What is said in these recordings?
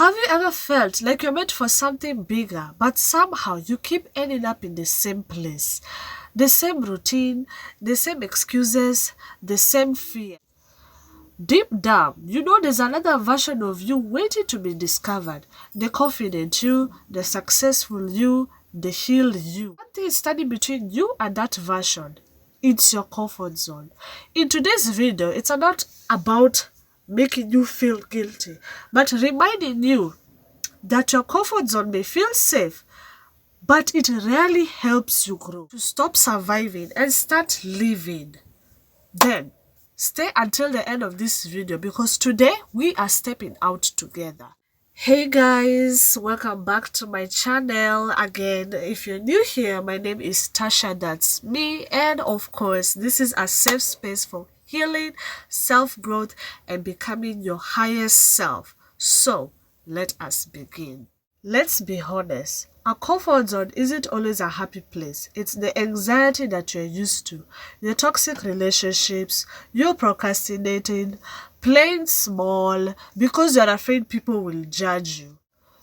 Have you ever felt like you're meant for something bigger, but somehow you keep ending up in the same place? The same routine, the same excuses, the same fear. Deep down, you know there's another version of you waiting to be discovered. The confident you, the successful you, the healed you. One thing is standing between you and that version. It's your comfort zone. In today's video, it's not about making you feel guilty, but reminding you that your comfort zone may feel safe, but it rarely helps you grow. To stop surviving and start living. Then, stay until the end of this video because today we are stepping out together. Hey guys, welcome back to my channel again. If you're new here, my name is Tasha, that's me, and of course this is a safe space for healing, self-growth, and becoming your highest self. So let us begin. Let's be honest, a comfort zone isn't always a happy place. It's the anxiety that you're used to, the toxic relationships, you're procrastinating, playing small because you're afraid people will judge you.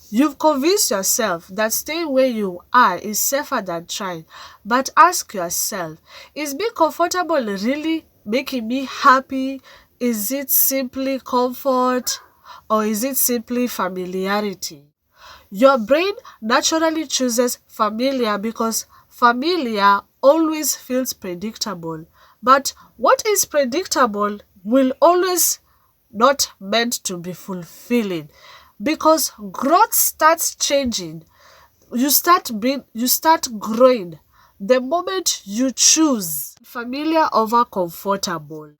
You've convinced yourself that staying where you are is safer than trying, but ask yourself, is being comfortable really making me happy? Is it simply comfort or is it simply familiarity? Your brain naturally chooses familiar because familiar always feels predictable. But what is predictable will always not meant to be fulfilling because growth starts changing. You start growing the moment you choose familiar over comfortable.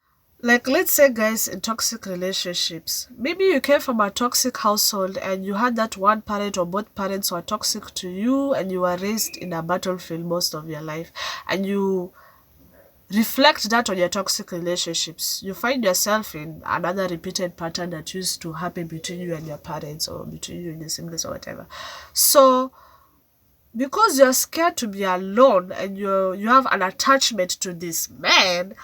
Like, let's say, guys, in toxic relationships, maybe you came from a toxic household and you had that one parent or both parents were toxic to you and you were raised in a battlefield most of your life, and you reflect that on your toxic relationships. You find yourself in another repeated pattern that used to happen between you and your parents or between you and your siblings or whatever. So, because you're scared to be alone and you have an attachment to this man,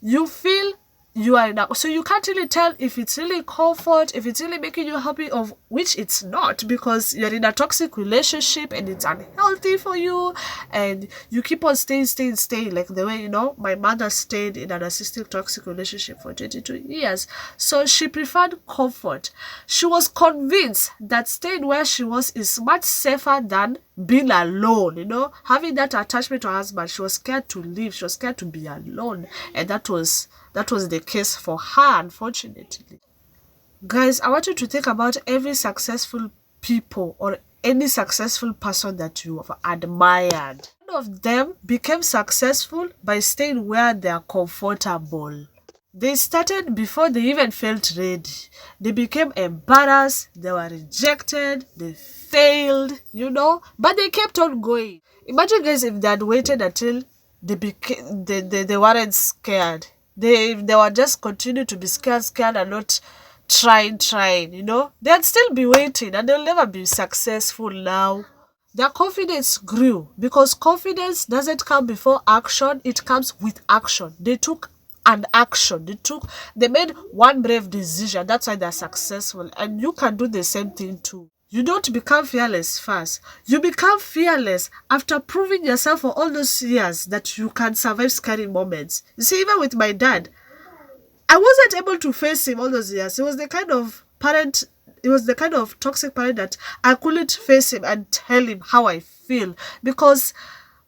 you feel you are in a, so you can't really tell if it's really comfort, if it's really making you happy, of which it's not, because you're in a toxic relationship and it's unhealthy for you and you keep on staying like the way, my mother stayed in an narcissistic toxic relationship for 22 years. So she preferred comfort. She was convinced that staying where she was is much safer than being alone, having that attachment to her husband. She was scared to leave. She was scared to be alone, and that was the case for her, unfortunately. Guys, I want you to think about every successful people or any successful person that you have admired. None of them became successful by staying where they are comfortable. They started before they even felt ready. They became embarrassed, they were rejected, they failed, but they kept on going. Imagine, guys, if they had waited until they weren't scared. They were just continue to be scared and not trying, they'd still be waiting and they'll never be successful now. Their confidence grew because confidence doesn't come before action, it comes with action. They took an action. They made one brave decision. That's why they're successful. And you can do the same thing too. You don't become fearless fast. You become fearless after proving yourself for all those years that you can survive scary moments. You see, even with my dad, I wasn't able to face him all those years. He was the kind of toxic parent that I couldn't face him and tell him how I feel, because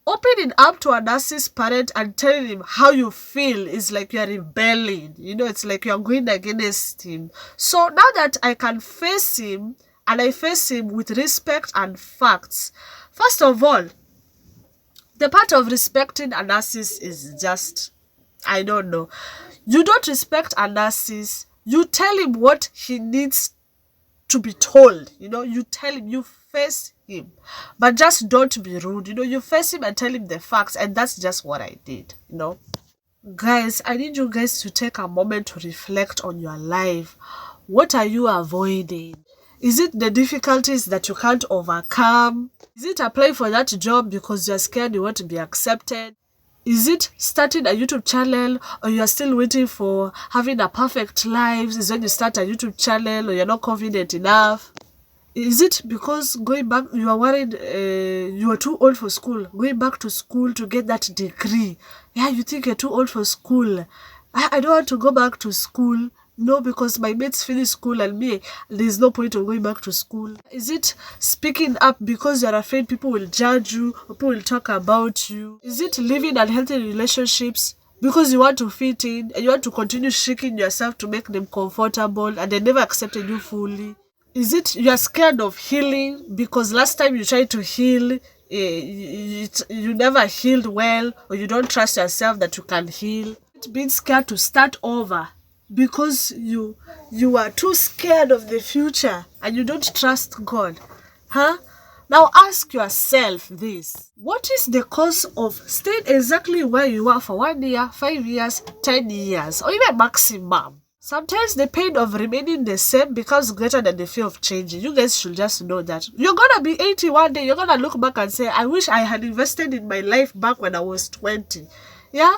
opening up to a narcissist parent and telling him how you feel is like you're rebelling. It's like you're going against him. So now that I can face him, and I face him with respect and facts. First of all, the part of respecting a narcissist is just, I don't know. You don't respect a narcissist. You tell him what he needs to be told. You tell him, you face him, but just don't be rude. You face him and tell him the facts, and that's just what I did. Guys, I need you guys to take a moment to reflect on your life. What are you avoiding? Is it the difficulties that you can't overcome? Is it applying for that job because you're scared you want to be accepted? Is it starting a YouTube channel, or you're still waiting for having a perfect life? Is when you start a YouTube channel, or you're not confident enough? Is it because going back, you are worried you are too old for school, going back to school to get that degree? Yeah, you think you're too old for school. I don't want to go back to school. No, because my mates finish school and me, there's no point of going back to school. Is it speaking up because you're afraid people will judge you, or people will talk about you? Is it living unhealthy relationships because you want to fit in and you want to continue shrinking yourself to make them comfortable and they never accepted you fully? Is it you are scared of healing because last time you tried to heal, you never healed well, or you don't trust yourself that you can heal? It being scared to start over because you are too scared of the future and you don't trust God. Huh? Now ask yourself this. What is the cause of staying exactly where you are for 1 year, 5 years, 10 years, or even maximum? Sometimes the pain of remaining the same becomes greater than the fear of changing. You guys should just know that. You're gonna be 80 one day. You're gonna look back and say, I wish I had invested in my life back when I was 20. Yeah?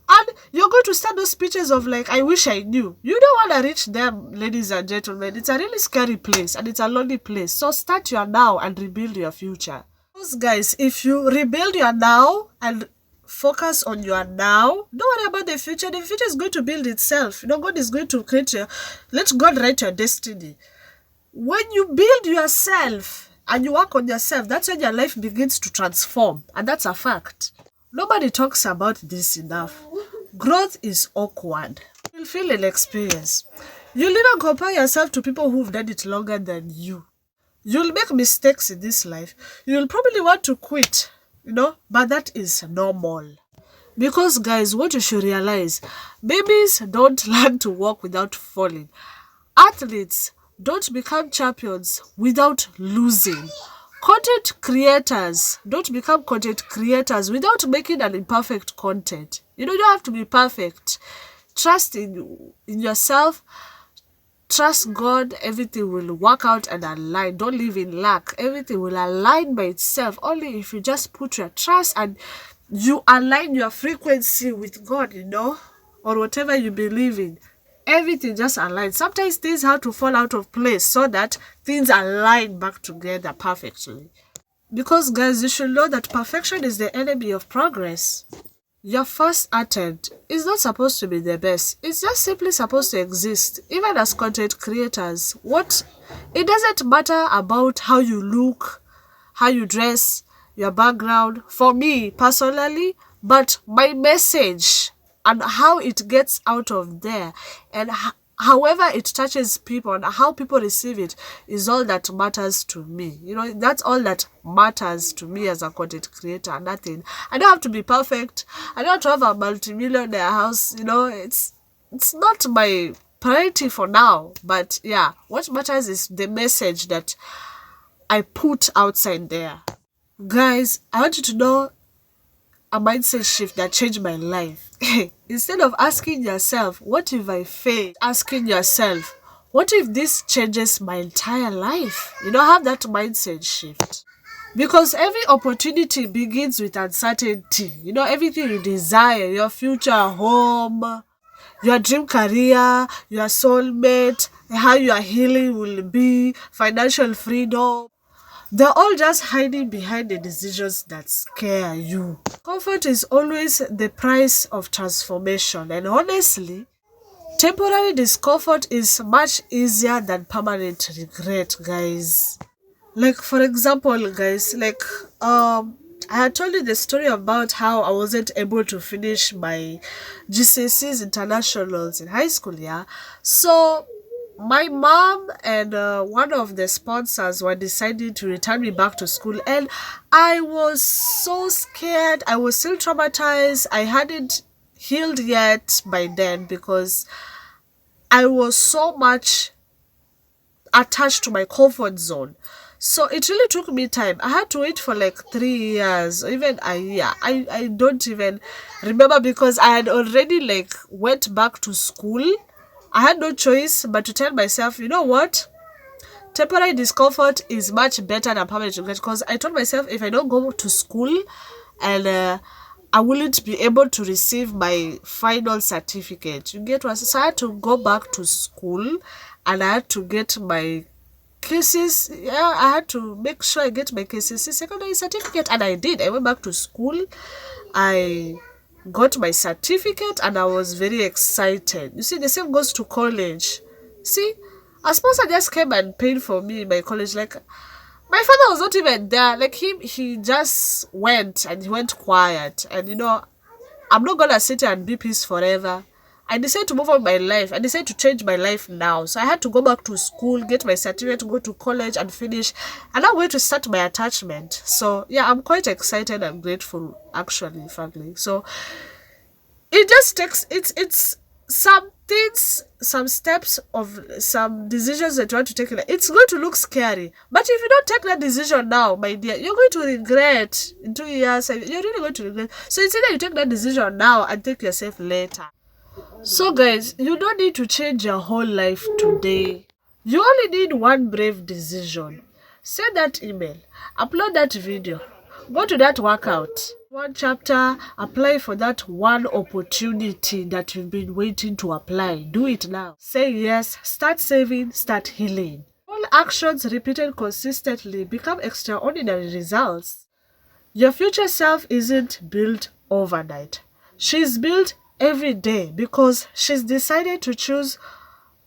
And you're going to start those speeches of like, I wish I knew. You don't want to reach them, ladies and gentlemen. It's a really scary place and it's a lonely place. So start your now and rebuild your future. Because guys, if you rebuild your now and focus on your now, don't worry about the future. The future is going to build itself. God is going to create your, let God write your destiny. When you build yourself and you work on yourself, that's when your life begins to transform. And that's a fact. Nobody talks about this enough. Growth is awkward. You'll feel an experience. You'll even compare yourself to people who've done it longer than you. You'll make mistakes in this life. You'll probably want to quit, but that is normal. Because guys, what you should realize, babies don't learn to walk without falling. Athletes don't become champions without losing. Content creators don't become content creators without making an imperfect content. You don't have to be perfect. Trust in yourself. Trust God. Everything will work out and align. Don't live in lack. Everything will align by itself. Only if you just put your trust and you align your frequency with God, or whatever you believe in. Everything just aligns. Sometimes things have to fall out of place so that things align back together perfectly. Because guys, you should know that perfection is the enemy of progress. Your first attempt is not supposed to be the best. It's just simply supposed to exist. Even as content creators, it doesn't matter about how you look, how you dress, your background, for me personally, but my message and how it gets out of there and however it touches people and how people receive it is all that matters to me. That's all that matters to me as a content creator. Nothing. I don't have to be perfect. I don't have to have a multi-millionaire house. It's not my priority for now. But yeah, what matters is the message that I put outside there. Guys, I want you to know a mindset shift that changed my life. Instead of asking yourself, what if I fail? Asking yourself, what if this changes my entire life? Have that mindset shift. Because every opportunity begins with uncertainty. Everything you desire, your future home, your dream career, your soulmate, how your healing will be, financial freedom. They're all just hiding behind the decisions that scare you. Comfort is always the price of transformation. And honestly, temporary discomfort is much easier than permanent regret, guys. Like, for example, guys, I had told you the story about how I wasn't able to finish my GCSEs internationals in high school, yeah? So my mom and one of the sponsors were deciding to return me back to school, and I was so scared. I was still traumatized. I hadn't healed yet by then because I was so much attached to my comfort zone. So it really took me time. I had to wait for like 3 years, or even a year. I don't even remember because I had already went back to school. I had no choice but to tell myself, you know what? Temporary discomfort is much better than permanent regret, because I told myself if I don't go to school and I wouldn't be able to receive my final certificate. You get what? So I had to go back to school and I had to get my KCSE, yeah, I had to make sure I get my KCSE secondary certificate, and I did. I went back to school. I got my certificate, and I was very excited. You see, the same goes to college. See, a sponsor just came and paid for me in my college. Like, my father was not even there. Like, he just went, and he went quiet. And I'm not gonna sit here and be peace forever. I decided to move on my life. I decided to change my life now. So I had to go back to school, get my certificate, go to college and finish. And I'm going to start my attachment. So yeah, I'm quite excited and grateful, actually, frankly. So it just takes it's some things, some steps of some decisions that you want to take. It's going to look scary. But if you don't take that decision now, my dear, you're going to regret in 2 years. You're really going to regret. So it's either you take that decision now and take yourself later. So guys, you don't need to change your whole life today. You only need one brave decision. Send that email, upload that video, go to that workout, one chapter, apply for that one opportunity that you've been waiting to apply. Do it now. Say yes, start saving, start healing. All actions repeated consistently become extraordinary results. Your future self isn't built overnight. She's built every day because she's decided to choose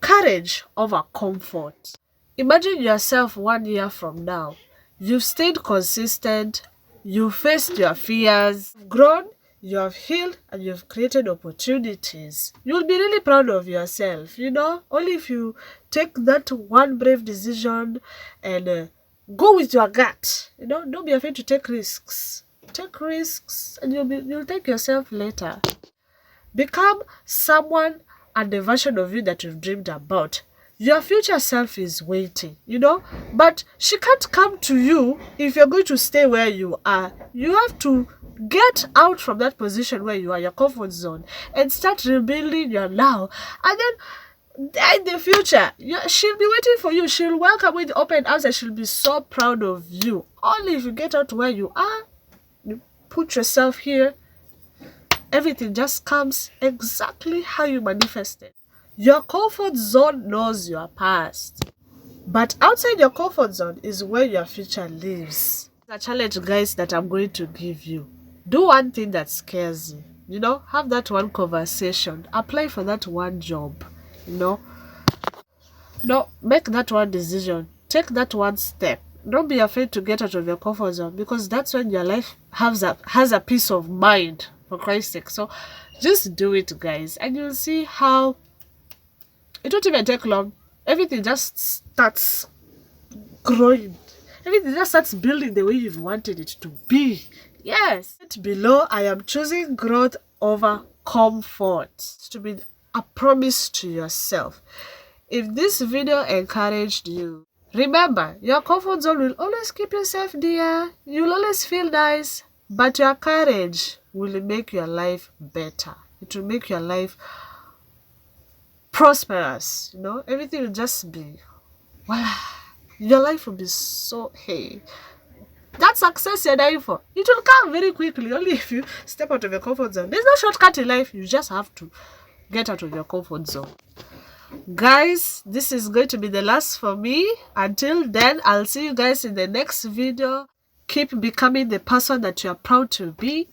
courage over comfort. Imagine yourself 1 year from now. You've stayed consistent, you've faced your fears, you've grown, you have healed, and you've created opportunities. You'll be really proud of yourself, only if you take that one brave decision and go with your gut. Don't be afraid to take risks. Take risks and you'll take yourself later. Become someone and the version of you that you've dreamed about. Your future self is waiting, but she can't come to you if you're going to stay where you are. You have to get out from that position where you are, your comfort zone, and start rebuilding your now. And then in the future, she'll be waiting for you. She'll welcome with open arms and she'll be so proud of you. Only if you get out where you are, you put yourself here, everything just comes exactly how you manifested. Your comfort zone knows your past, but outside your comfort zone is where your future lives. The challenge, guys, that I'm going to give you. Do one thing that scares you. Have that one conversation. Apply for that one job. Make that one decision. Take that one step. Don't be afraid to get out of your comfort zone, because that's when your life has a peace of mind, for Christ's sake. So just do it, guys, and you'll see how it won't even take long. Everything just starts growing. Everything just starts building the way you've wanted it to be. Yes. Below, I am choosing growth over comfort. To be a promise to yourself. If this video encouraged you, remember, your comfort zone will always keep you safe, dear. You'll always feel nice, but your courage will make your life better. It will make your life prosperous. Everything will just be, well, your life will be so, hey, that success you're dying for, it will come very quickly, only if you step out of your comfort zone. There's no shortcut in life. You just have to get out of your comfort zone. Guys, this is going to be the last for me. Until then, I'll see you guys in the next video. Keep becoming the person that you are proud to be.